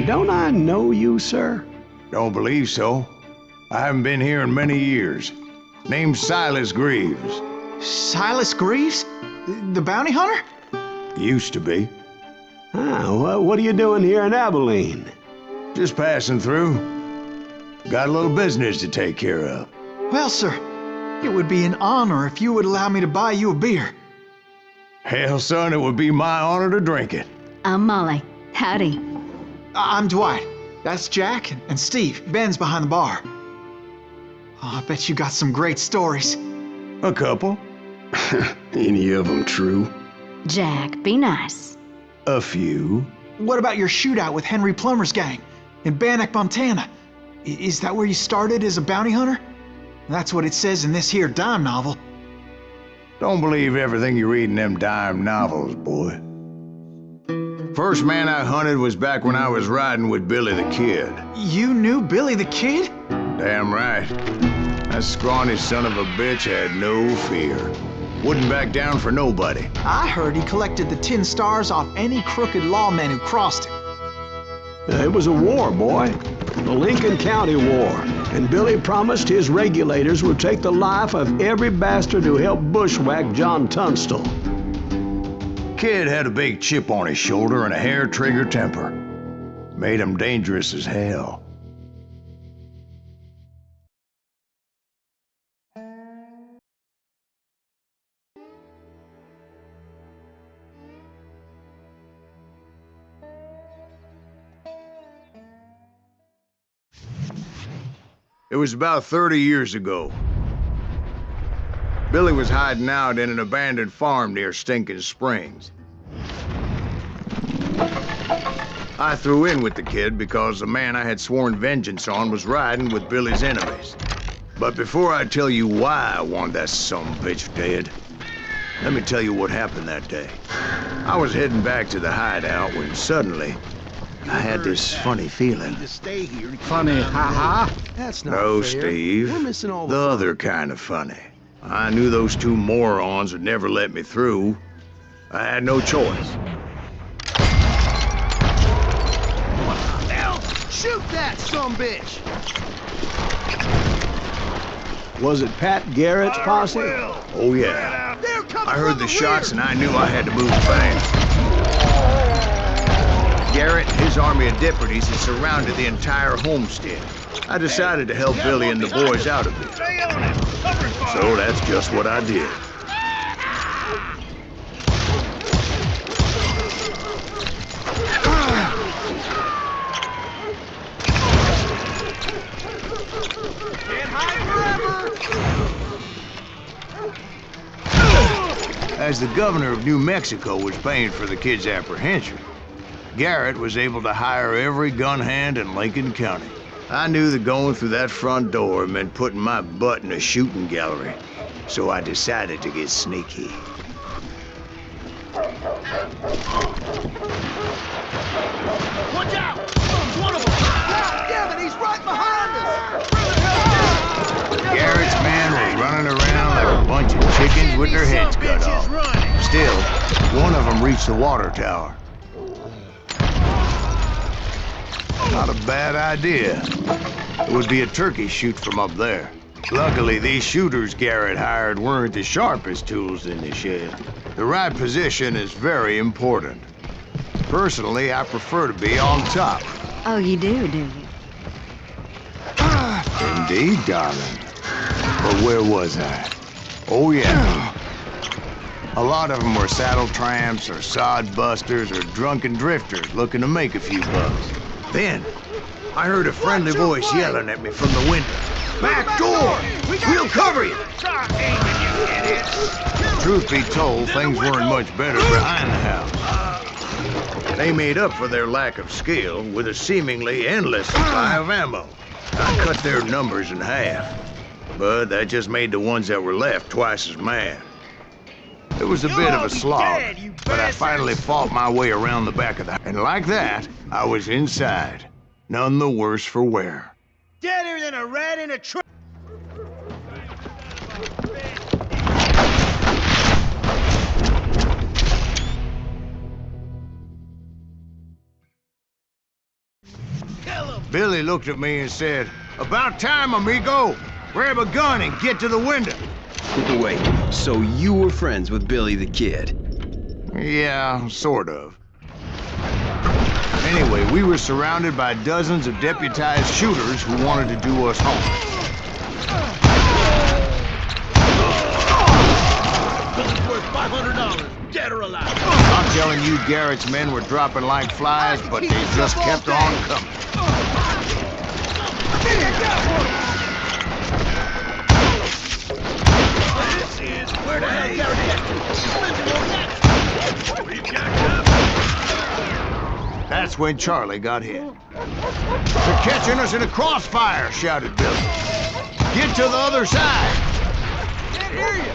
Don't I know you, sir? Don't believe so. I haven't been here in many years. Name's Silas Greaves. Silas Greaves? The bounty hunter? Used to be. Ah, what are you doing here in Abilene? Just passing through. Got a little business to take care of. Well, sir, it would be an honor if you would allow me to buy you a beer. Hell, son, it would be my honor to drink it. I'm Molly. Howdy. I'm Dwight. That's Jack and Steve. Ben's behind the bar. Oh, I bet you got some great stories. A couple. Any of them true? Jack, be nice. A few. What about your shootout with Henry Plummer's gang in Bannock, Montana? Is that where you started as a bounty hunter? That's what it says in this here dime novel. Don't believe everything you read in them dime novels, boy. First man I hunted was back when I was riding with Billy the Kid. You knew Billy the Kid? Damn right. That scrawny son of a bitch had no fear. Wouldn't back down for nobody. I heard he collected the 10 stars off any crooked lawman who crossed him. It was a war, boy. The Lincoln County War. And Billy promised his regulators would take the life of every bastard who helped bushwhack John Tunstall. Kid had a big chip on his shoulder and a hair-trigger temper. Made him dangerous as hell. It was about 30 years ago. Billy was hiding out in an abandoned farm near Stinking Springs. I threw in with the kid because the man I had sworn vengeance on was riding with Billy's enemies. But before I tell you why I want that sumbitch dead, let me tell you what happened that day. I was heading back to the hideout when suddenly I had this funny feeling. Funny, haha. That's not No, fair. Steve. We're missing all The other kind of funny. I knew those two morons would never let me through. I had no choice. What the hell? Shoot that sumbitch! Was it Pat Garrett's posse? Oh, yeah. They're coming I heard from the the shots rear. and I knew I had to move fast. Garrett and his army of deputies had surrounded the entire homestead. I decided to help Billy and the boys out of it. Stay on it! Cover fire! So that's just what I did. Can't hide forever! As the governor of New Mexico was paying for the kid's apprehension, Garrett was able to hire every gun hand in Lincoln County. I knew that going through that front door meant putting my butt in a shooting gallery, so I decided to get sneaky. Watch out! It's one of them! God damn it, he's right behind us! Garrett's men were running around like a bunch of chickens with their heads cut off. Still, one of them reached the water tower. Not a bad idea. It would be a turkey shoot from up there. Luckily, these shooters Garrett hired weren't the sharpest tools in the shed. The right position is very important. Personally, I prefer to be on top. Oh, you do you? Indeed, darling. But where was I? Oh, yeah. A lot of them were saddle tramps or sod busters or drunken drifters looking to make a few bucks. Then, I heard a friendly voice yelling at me from the window. Back door! We'll cover you! Start aiming, you idiots! Truth be told, things weren't much better behind the house. They made up for their lack of skill with a seemingly endless supply of ammo. I cut their numbers in half, but that just made the ones that were left twice as mad. It was a bit of a slog, but I finally fought my way around the back of the house. And like that, I was inside. None the worse for wear. Deader than a rat in a trap! Billy looked at me and said, "About time, amigo. Grab a gun and get to the window." Wait, so you were friends with Billy the Kid? Yeah, sort of. Anyway, we were surrounded by dozens of deputized shooters who wanted to do us harm. Billy's worth $500, dead or alive. I'm telling you, Garrett's men were dropping like flies, but they just kept on coming. This is where the hell Garrett get to? We jacked up. That's when Charlie got hit. "They're catching us in a crossfire," shouted Billy. "Get to the other side." Can't hear you.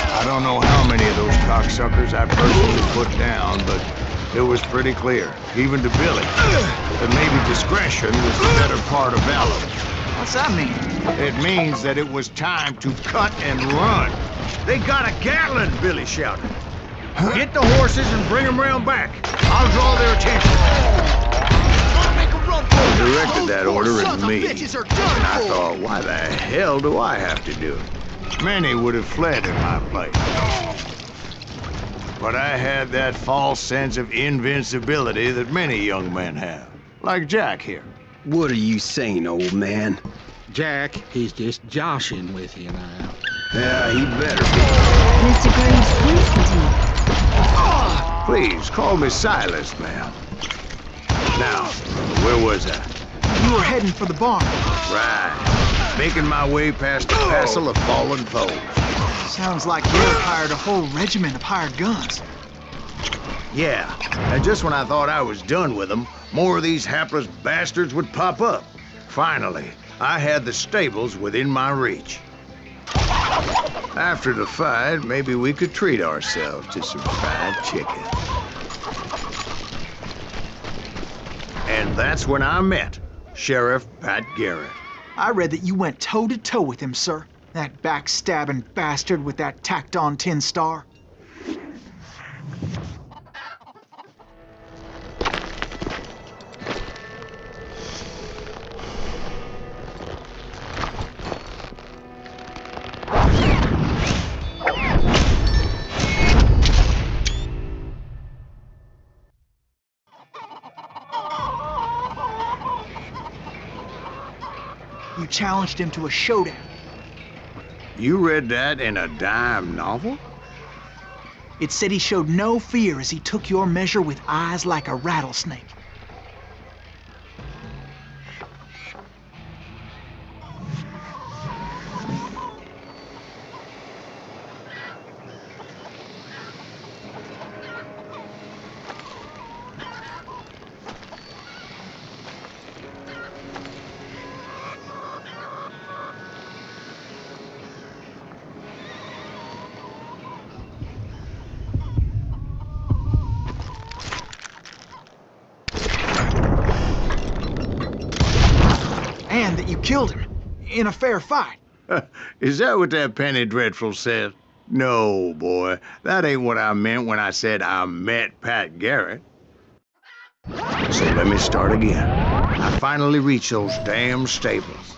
I don't know how many of those cocksuckers I personally put down, but it was pretty clear, even to Billy, that maybe discretion was the better part of valor. What's that mean? It means that it was time to cut and run. "They got a Gatling," Billy shouted. "Get the horses and bring them round back. I'll draw their attention." Wanna make a run for it? Directed that Those order poor at sons of me. bitches are done And I for. thought, why the hell do I have to do it? Many would have fled in my place. But I had that false sense of invincibility that many young men have, like Jack here. What are you saying, old man? Jack, he's just joshing with you now. Yeah, he better be. Mr. Graves, please continue. Please, call me Silas, ma'am. Now, where was I? You were heading for the barn. Right. Making my way past a passel of fallen foes. Sounds like Garrett hired a whole regiment of hired guns. Yeah, and just when I thought I was done with them, more of these hapless bastards would pop up. Finally, I had the stables within my reach. After the fight, maybe we could treat ourselves to some fried chicken. And that's when I met Sheriff Pat Garrett. I read that you went toe-to-toe with him, sir. That backstabbing bastard with that tacked-on tin star. You challenged him to a showdown. You read that in a dime novel? It said he showed no fear as he took your measure with eyes like a rattlesnake. And that you killed him in a fair fight. Is that what that penny dreadful said? No, boy. That ain't what I meant when I said I met Pat Garrett. So let me start again. I finally reached those damn stables.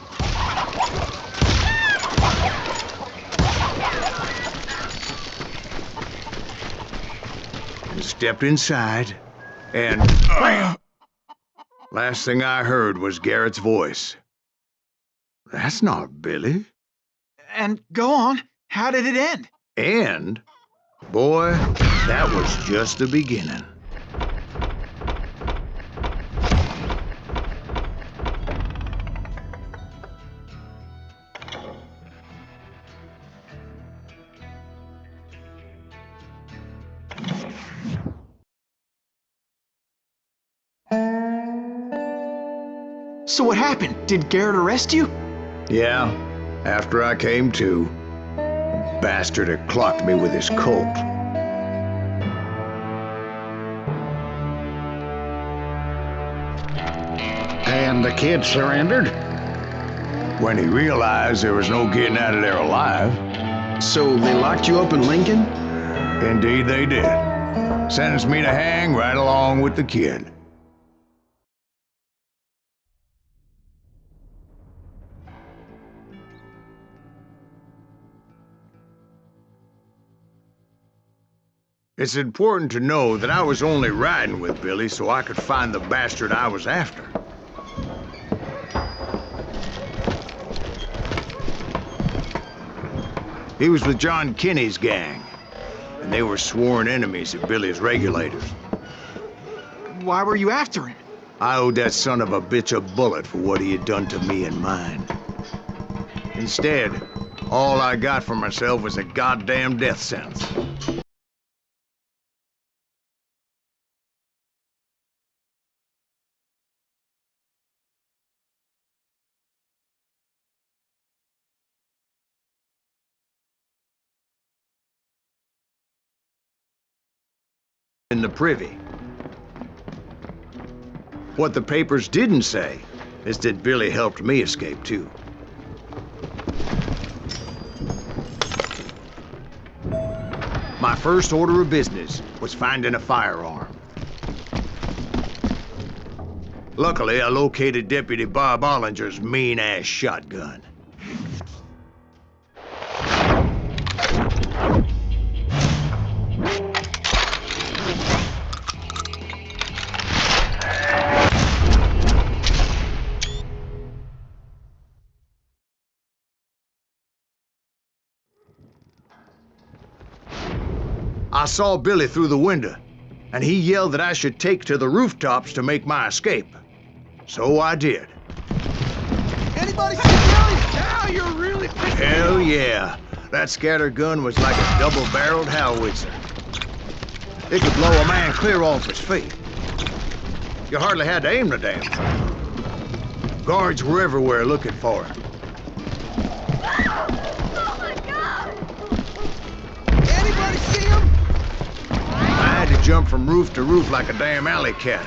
And stepped inside, and bam! Last thing I heard was Garrett's voice. "That's not Billy." And go on, how did it end? And, boy, that was just the beginning. So what happened? Did Garrett arrest you? Yeah, after I came to, bastard had clocked me with his Colt. And the kid surrendered? When he realized there was no getting out of there alive. So they locked you up in Lincoln? Indeed they did. Sentenced me to hang right along with the kid. It's important to know that I was only riding with Billy so I could find the bastard I was after. He was with John Kinney's gang, and they were sworn enemies of Billy's regulators. Why were you after him? I owed that son of a bitch a bullet for what he had done to me and mine. Instead, all I got for myself was a goddamn death sentence. In the privy. What the papers didn't say is that Billy helped me escape too. My first order of business was finding a firearm. Luckily, I located Deputy Bob Ollinger's mean-ass shotgun. I saw Billy through the window, and he yelled that I should take to the rooftops to make my escape. So I did. Anybody see Billy? Now you're really picking Hell yeah. That scatter gun was like a double-barreled howitzer. It could blow a man clear off his feet. You hardly had to aim the damn thing. Guards were everywhere looking for him. Anybody see him? I had to jump from roof to roof like a damn alley cat.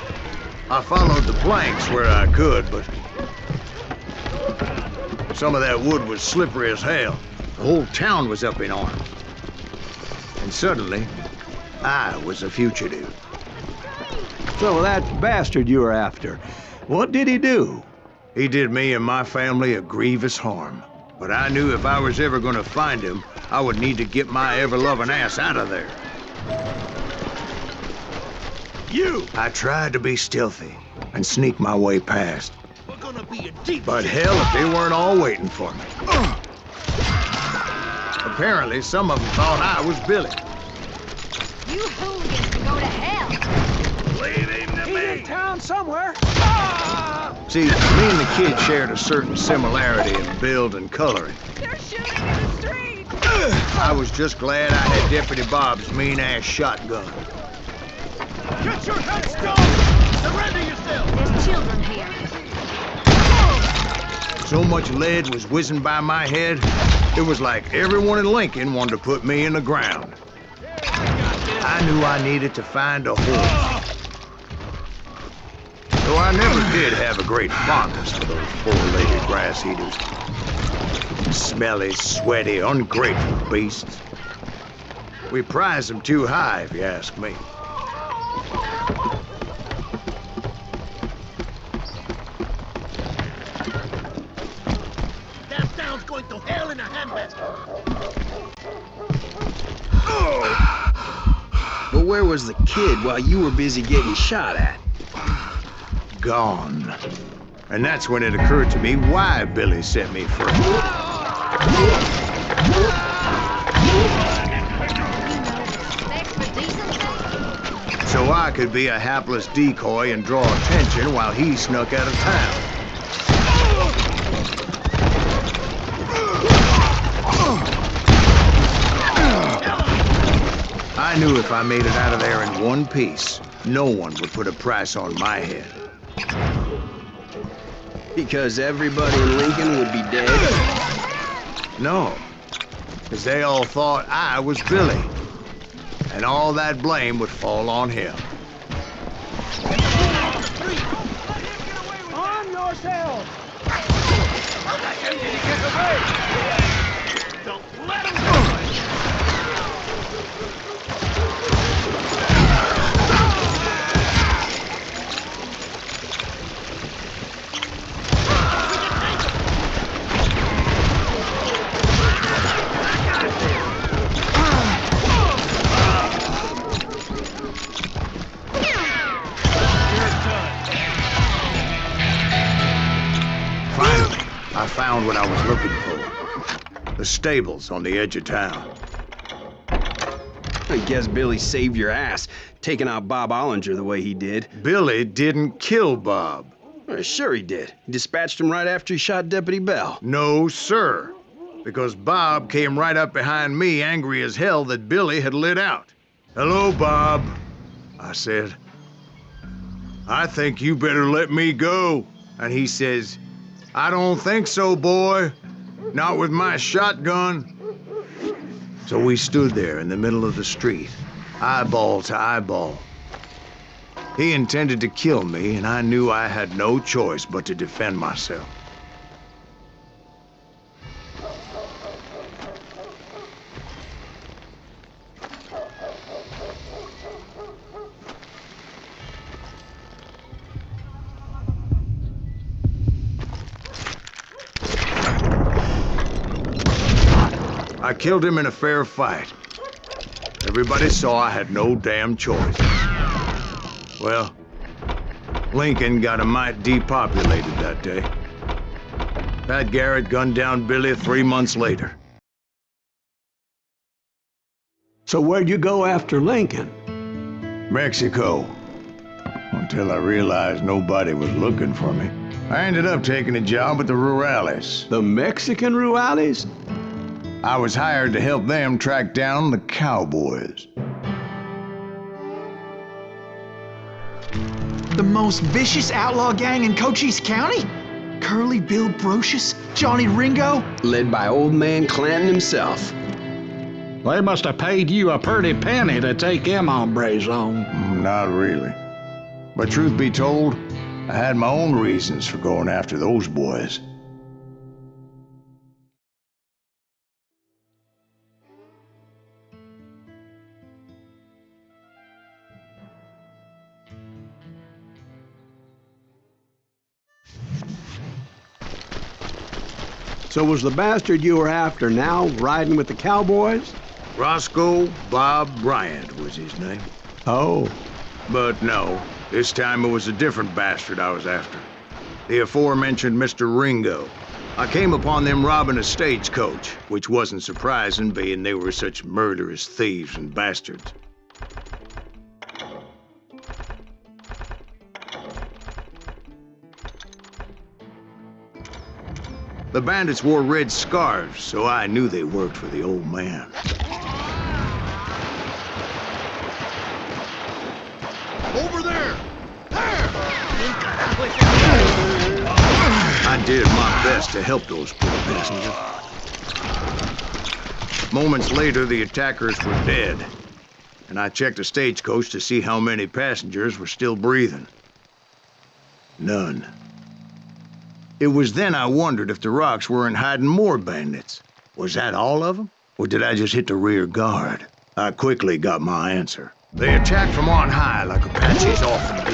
I followed the planks where I could, but some of that wood was slippery as hell. The whole town was up in arms. And suddenly, I was a fugitive. So that bastard you were after, what did he do? He did me and my family a grievous harm. But I knew if I was ever gonna find him, I would need to get my ever-loving ass out of there. You! I tried to be stealthy and sneak my way past. We're gonna be a deep... But hell, if they weren't all waiting for me. Apparently, some of them thought I was Billy. You hooligans can go to hell. Leave him to me! In town somewhere. See, me and the kid shared a certain similarity in build and coloring. They're shooting in the street. I was just glad I had Deputy Bob's mean-ass shotgun. Get your heads down! Surrender yourself! There's children here. So much lead was whizzing by my head, it was like everyone in Lincoln wanted to put me in the ground. I knew I needed to find a horse. Though I never did have a great fondness for those four-legged grass eaters. Smelly, sweaty, ungrateful beasts. We prize them too high, if you ask me. That town's going to hell in a handbasket! But where was the kid while you were busy getting shot at? Gone. And that's when it occurred to me why Billy set me free. So I could be a hapless decoy and draw attention while he snuck out of town. I knew if I made it out of there in one piece, no one would put a price on my head. Because everybody in Lincoln would be dead? No, because they all thought I was Billy. And all that blame would fall on him. Arm yourselves! Get away! Don't let him go! I found what I was looking for. The stables on the edge of town. I guess Billy saved your ass, taking out Bob Ollinger the way he did. Billy didn't kill Bob. Well, sure he did. He dispatched him right after he shot Deputy Bell. No, sir. Because Bob came right up behind me, angry as hell that Billy had lit out. "Hello, Bob," I said. "I think you better let me go." And he says, "I don't think so, boy. Not with my shotgun." So we stood there in the middle of the street, eyeball to eyeball. He intended to kill me, and I knew I had no choice but to defend myself. I killed him in a fair fight. Everybody saw I had no damn choice. Well, Lincoln got a mite depopulated that day. Pat Garrett gunned down Billy 3 months later. So where'd you go after Lincoln? Mexico. Until I realized nobody was looking for me. I ended up taking a job at the Rurales. The Mexican Rurales? I was hired to help them track down the cowboys. The most vicious outlaw gang in Cochise County? Curly Bill Brocious? Johnny Ringo? Led by old man Clanton himself. They must have paid you a pretty penny to take them hombres on. Not really. But truth be told, I had my own reasons for going after those boys. So was the bastard you were after now riding with the cowboys? Roscoe Bob Bryant was his name. Oh. But no, this time it was a different bastard I was after. The aforementioned Mr. Ringo. I came upon them robbing a stagecoach, which wasn't surprising, being they were such murderous thieves and bastards. The bandits wore red scarves, so I knew they worked for the old man. Over there! There! I did my best to help those poor passengers. Moments later, the attackers were dead, and I checked the stagecoach to see how many passengers were still breathing. None. It was then I wondered if the rocks weren't hiding more bandits. Was that all of them? Or did I just hit the rear guard? I quickly got my answer. They attacked from on high like Apaches often do.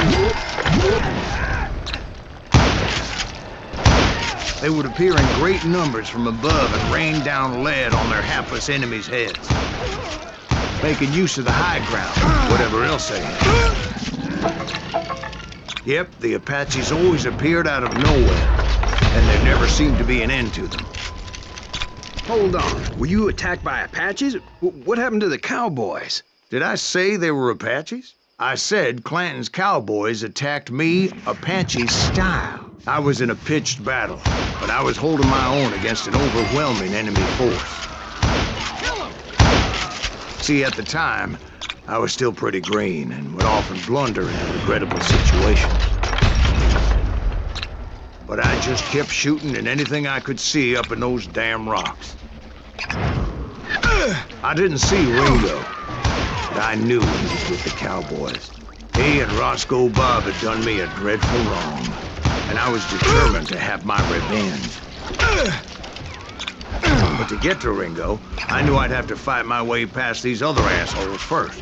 They would appear in great numbers from above and rain down lead on their hapless enemies' heads. Making use of the high ground, whatever else they had. Yep, the Apaches always appeared out of nowhere, and there never seemed to be an end to them. Hold on. Were you attacked by Apaches? What happened to the cowboys? Did I say they were Apaches? I said Clanton's cowboys attacked me Apache style. I was in a pitched battle, but I was holding my own against an overwhelming enemy force. See, at the time, I was still pretty green and would often blunder in regrettable situations. but I just kept shooting at anything I could see up in those damn rocks. I didn't see Ringo, but I knew he was with the Cowboys. He and Roscoe Bob had done me a dreadful wrong, and I was determined to have my revenge. But to get to Ringo, I knew I'd have to fight my way past these other assholes first.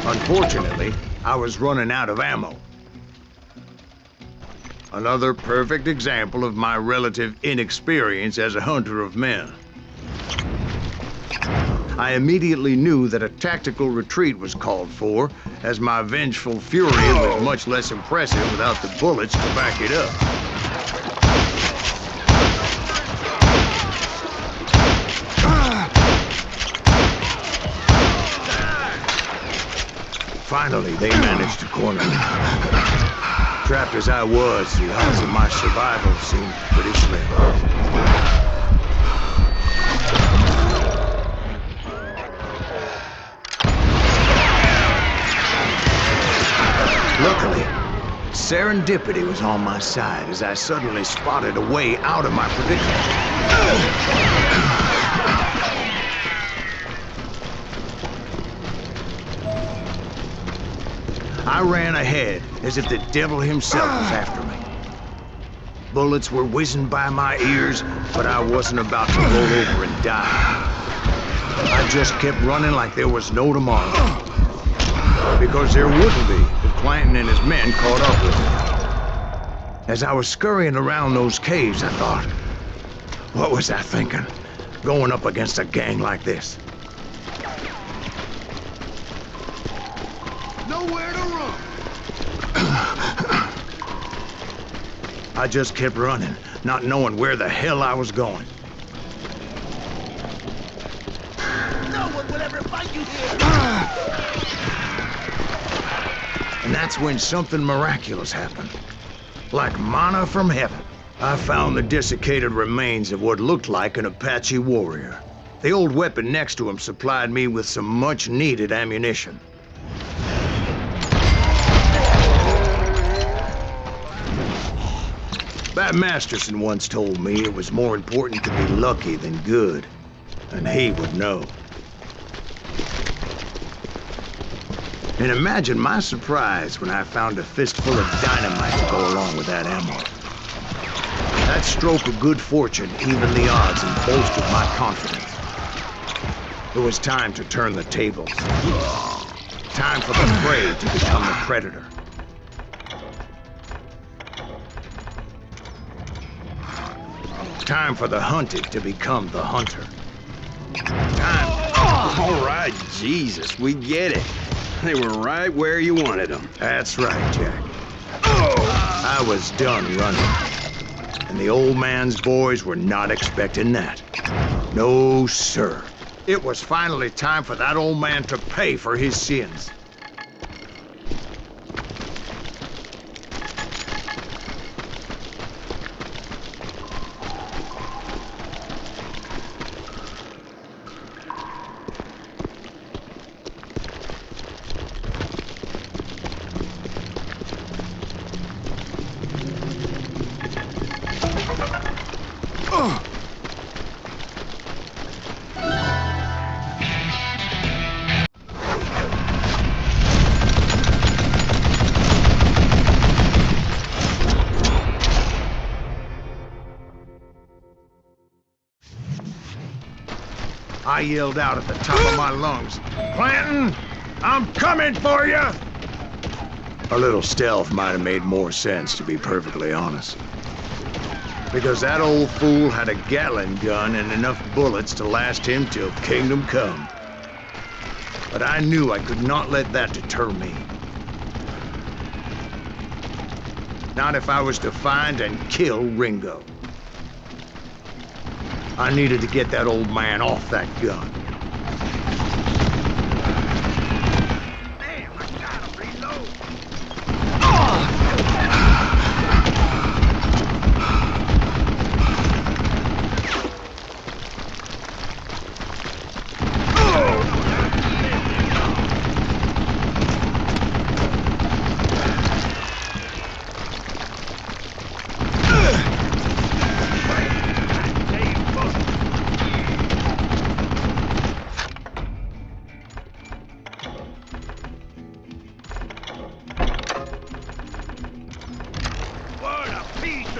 Unfortunately, I was running out of ammo. Another perfect example of my relative inexperience as a hunter of men. I immediately knew that a tactical retreat was called for, as my vengeful fury was much less impressive without the bullets to back it up. Finally, they managed to corner me. Trapped as I was, the odds of my survival seemed pretty slim. Luckily, serendipity was on my side as I suddenly spotted a way out of my predicament. I ran ahead as if the devil himself was after me. Bullets were whizzing by my ears, but I wasn't about to roll over and die. I just kept running like there was no tomorrow. Because there wouldn't be if Clanton and his men caught up with me. As I was scurrying around those caves, I thought, what was I thinking? Going up against a gang like this? Nowhere to run. I just kept running, not knowing where the hell I was going. No one will ever find you here. And that's when something miraculous happened. Like manna from heaven. I found the desiccated remains of what looked like an Apache warrior. The old weapon next to him supplied me with some much-needed ammunition. Bat Masterson once told me it was more important to be lucky than good, and he would know. And imagine my surprise when I found a fistful of dynamite to go along with that ammo. That stroke of good fortune evened the odds and bolstered my confidence. It was time to turn the tables. Time for the prey to become the predator. Time for the hunted to become the hunter. Time. All right, Jesus, we get it. They were right where you wanted them. That's right, Jack. I was done running. And the old man's boys were not expecting that. No, sir. It was finally time for that old man to pay for his sins. I yelled out at the top of my lungs, "Clanton, I'm coming for you!" A little stealth might have made more sense, to be perfectly honest. Because that old fool had a Gatling gun and enough bullets to last him till kingdom come. But I knew I could not let that deter me. Not if I was to find and kill Ringo. I needed to get that old man off that gun. Damn, I gotta reload.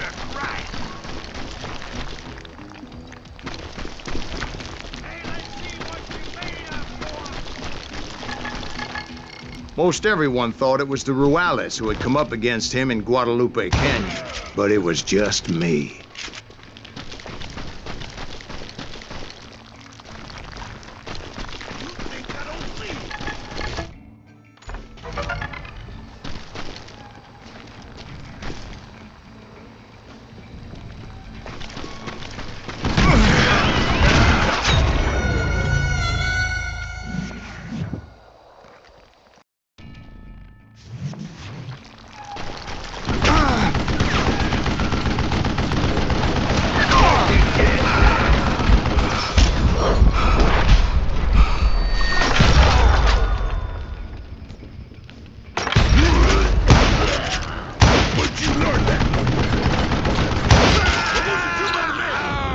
That's right. Hey, let's see what you made of, boy. Most everyone thought it was the Ruales who had come up against him in Guadalupe Canyon, but it was just me.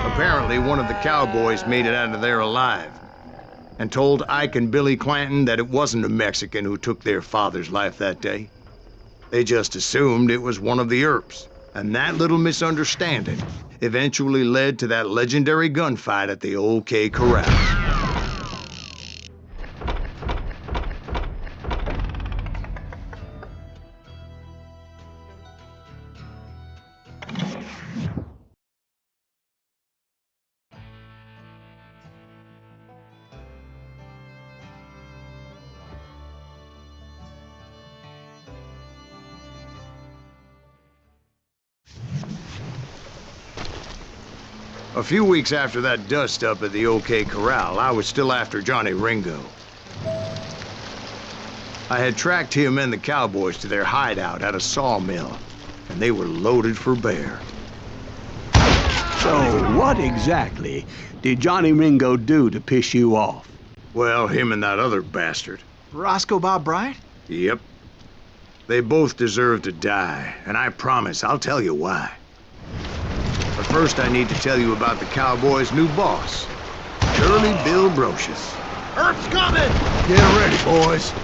Apparently, one of the cowboys made it out of there alive and told Ike and Billy Clanton that it wasn't a Mexican who took their father's life that day. They just assumed it was one of the Earps, and that little misunderstanding eventually led to that legendary gunfight at the OK Corral. A few weeks after that dust-up at the OK Corral, I was still after Johnny Ringo. I had tracked him and the cowboys to their hideout at a sawmill, and they were loaded for bear. So what exactly did Johnny Ringo do to piss you off? Well, him and that other bastard. Roscoe Bob Bryant? Yep. They both deserve to die, and I promise I'll tell you why. But first I need to tell you about the cowboys' new boss, Curly Bill Brocious. Earp's coming! Get ready, boys.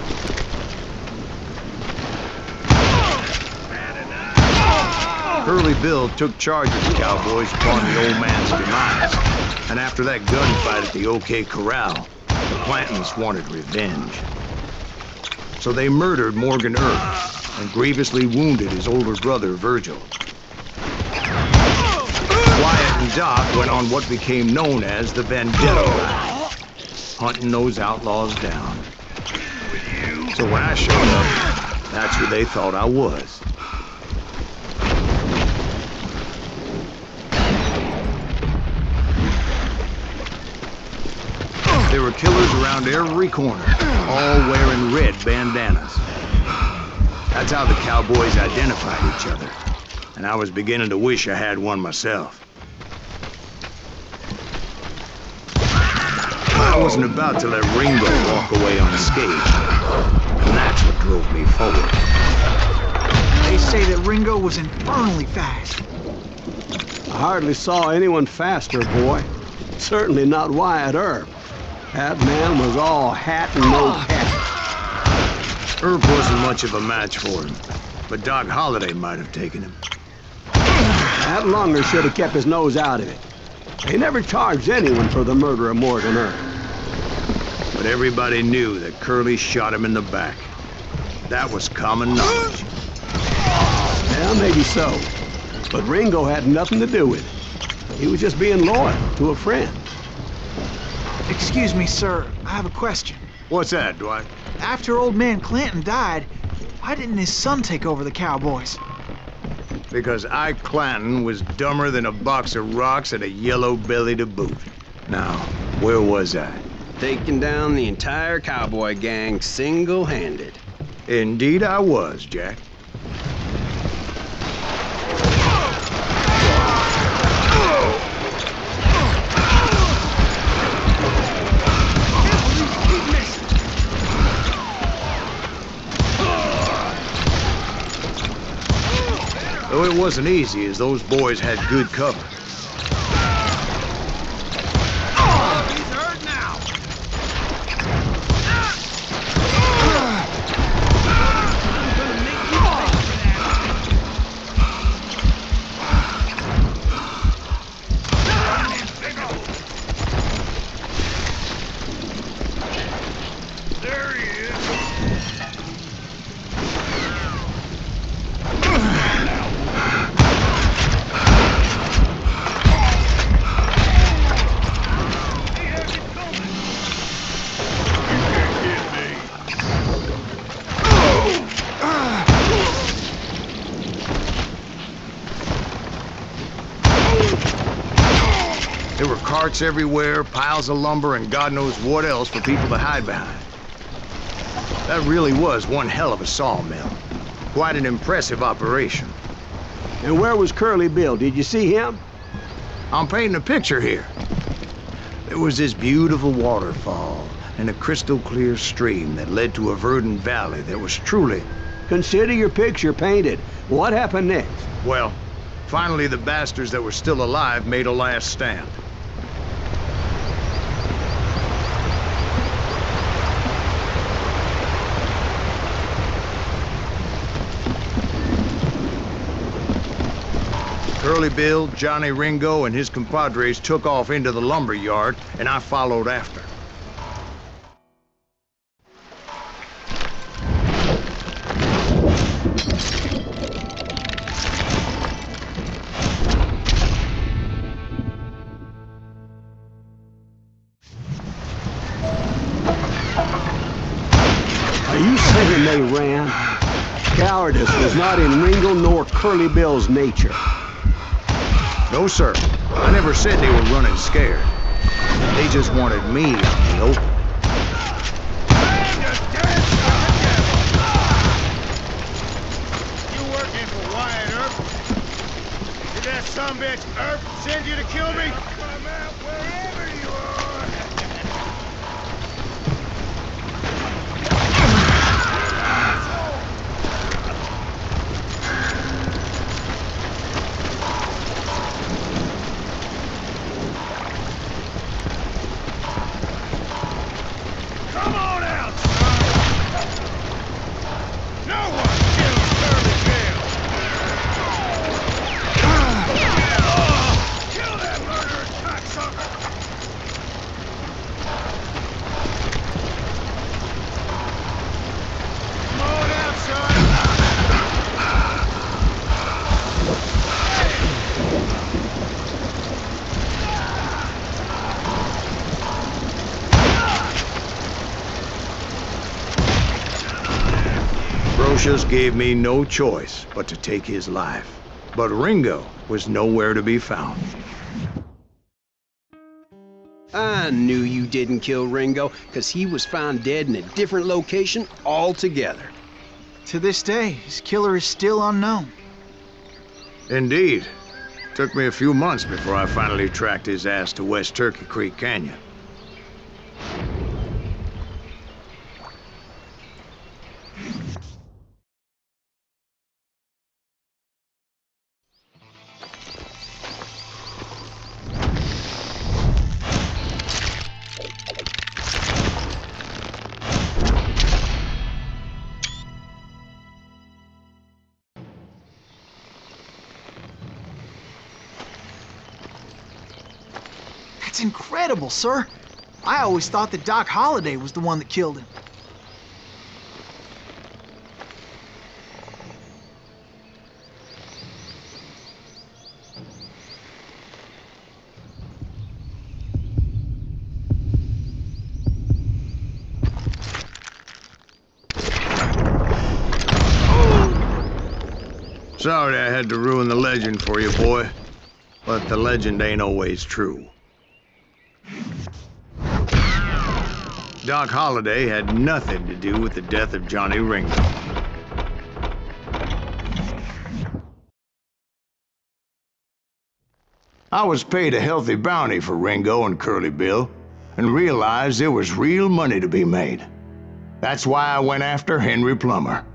Curly Bill took charge of the cowboys upon the old man's demise. And after that gunfight at the OK Corral, the Clantons wanted revenge. So they murdered Morgan Earp and grievously wounded his older brother, Virgil. Wyatt and Doc went on what became known as the Vendetta Ride, hunting those outlaws down. So when I showed up, that's who they thought I was. There were killers around every corner, all wearing red bandanas. That's how the cowboys identified each other, and I was beginning to wish I had one myself. I wasn't about to let Ringo walk away unscathed, and that's what drove me forward. They say that Ringo was infernally fast. I hardly saw anyone faster, boy. Certainly not Wyatt Earp. That man was all hat and no cap. Earp wasn't much of a match for him, but Doc Holliday might have taken him. That Lunger should have kept his nose out of it. They never charged anyone for the murder of Morgan Earp. But everybody knew that Curly shot him in the back. That was common knowledge. Yeah, maybe so. But Ringo had nothing to do with it. He was just being loyal to a friend. Excuse me, sir. I have a question. What's that, Dwight? After old man Clanton died, why didn't his son take over the cowboys? Because Ike Clanton was dumber than a box of rocks and a yellow belly to boot. Now, where was I? Taking down the entire cowboy gang single-handed. Indeed I was, Jack. Though it wasn't easy, as those boys had good cover. He's hurt now! I'm gonna make you pay for that! There were carts everywhere, piles of lumber, and God knows what else for people to hide behind. That really was one hell of a sawmill. Quite an impressive operation. And where was Curly Bill? Did you see him? I'm painting a picture here. There was this beautiful waterfall and a crystal clear stream that led to a verdant valley that was truly... Consider your picture painted. What happened next? Well, finally the bastards that were still alive made a last stand. Curly Bill, Johnny Ringo, and his compadres took off into the lumber yard, and I followed after. Are you saying they ran? Cowardice was not in Ringo nor Curly Bill's nature. No, sir. I never said they were running scared. They just wanted me out in the open. You working for Wyatt Earp? Did that sumbitch Earp send you to kill me? Come out wherever you are. Come on out, son! No one kills Curly Bill! Kill that murderous cocksucker! Come on out, son! Brocious gave me no choice but to take his life. But Ringo was nowhere to be found. I knew you didn't kill Ringo, because he was found dead in a different location altogether. To this day, his killer is still unknown. Indeed. Took me a few months before I finally tracked his ass to West Turkey Creek Canyon. That's incredible, sir. I always thought that Doc Holliday was the one that killed him. Sorry I had to ruin the legend for you, boy. But the legend ain't always true. Doc Holliday had nothing to do with the death of Johnny Ringo. I was paid a healthy bounty for Ringo and Curly Bill, and realized there was real money to be made. That's why I went after Henry Plummer.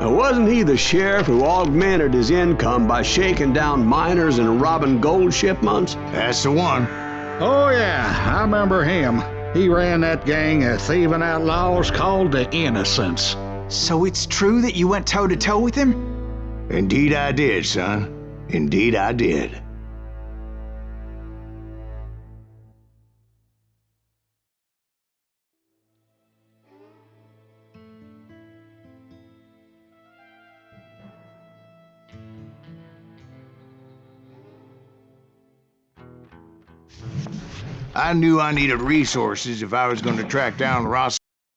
Now, wasn't he the sheriff who augmented his income by shaking down miners and robbing gold shipments? That's the one. Oh, yeah, I remember him. He ran that gang of thieving outlaws called the Innocents. So it's true that you went toe-to-toe with him? Indeed I did, son. Indeed I did. I knew I needed resources if I was going to track down Ross